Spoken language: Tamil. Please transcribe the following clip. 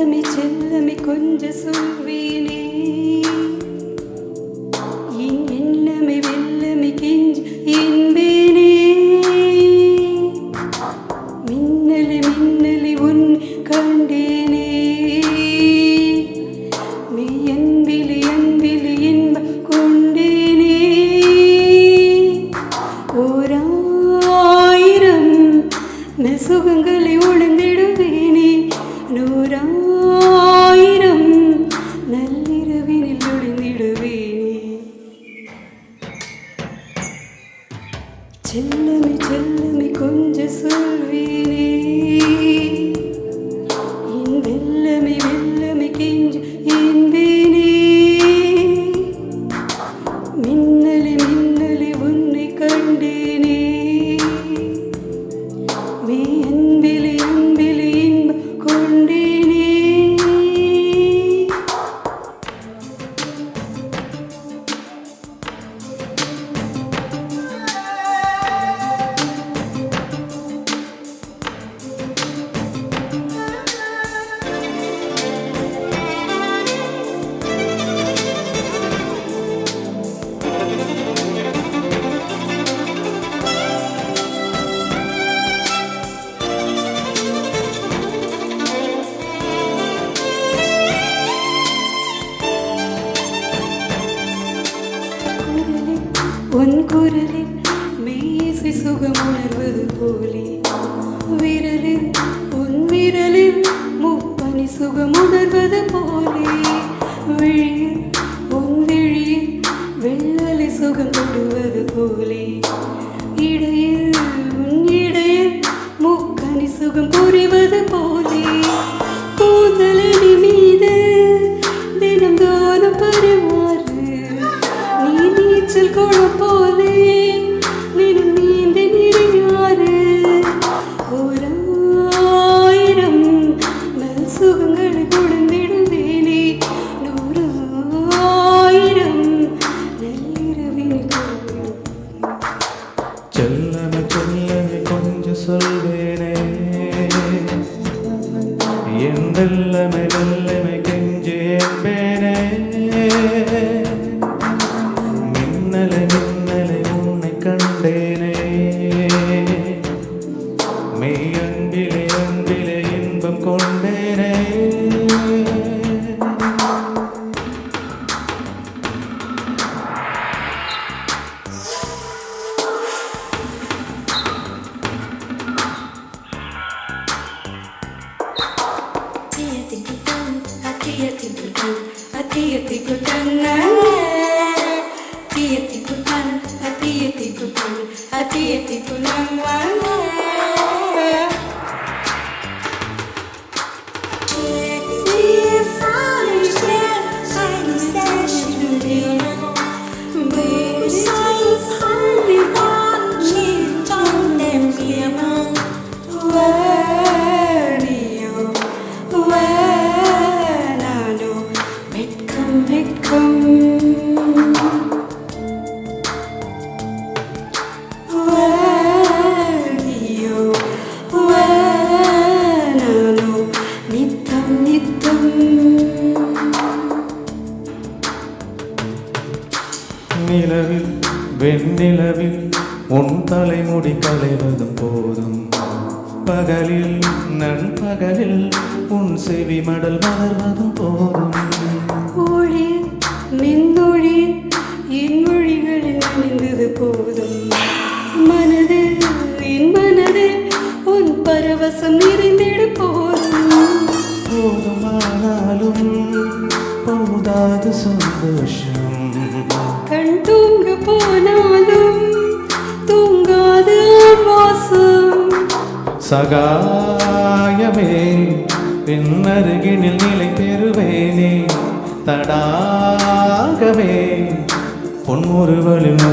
செல்லமே செல்லமே கொஞ்சம் சொல்வேனே என் எண்ணமே வெல்லமே கெஞ்சு என்பேனே மின்னலே மின்னலே உன் கண்டேனே மெய் அன்பிலே அன்பிலே இன்பம் கொண்டேனே ஓராயிரம் சுகங்களை ஒளிந்திடுவேனே நூறாயிரம் நள்ளிரவினில் ஒளிந்திடுவேனே செல்லமே செல்லமே கொஞ்சம் சொல்வேனே என் வெல்லமே வெல்லமே கெஞ்சு என்பேனே மின்னலே மின்னலே உன்னை கண்டேனே மெய் அன்பிலே அன்பிலே இன்பம் கொண்டேனே உன் குரலில் மெய்யிசை சுகம் உணர்வது போலே விரலில் உன் விரலில் முப்பனி சுகம் உணர்வது போலே விழியில் உன் விழியில் வெள்ளலை சுகம் தொடுவது போலே இடையில் உன் இடையில் முக்கனி சுகம் புரிவது போலே கூந்தலி மீது தினம் தோறும் பரிமாறு நீ நீச்சல் குளம் போலே நின்று நீந்தி நிறையாறு ஓராயிரம் நல் சுகங்களை கொடுந்திடுவேனே நூறாயிரம் நள்ளிரவினை செல்லமே செல்லமே கொஞ்சம் சொல்வேனே என் வெல்லமே வெல்லமே கெஞ்சு என்பேனே மின்னலே மின்னலே உன்னை கண்டேனே மெய் அன்பிலே அன்பிலே இன்பம் கொண்டேனே நிலவில் வெண்ணிலவில் உன் தலைமுடி களைவதும் போதும் பகலில் நண்பகலில் உன் செவி மடல் மலர்வதும் போதும் ஒளியில் மின்னொழியில் என் மொழிகளில் அணிந்தது போதும் மனதில் என் மனதில் உன் பரவசம் நிறைந்திடு போதும் போதுமானாலும் போதாது சந்தோஷம் கண் தூங்க போனாலும் தூங்காது வாசம் சகாயமே பின்னருகினில் நிலை பெறுவேனே தடாகவே பொன்முறுவலின்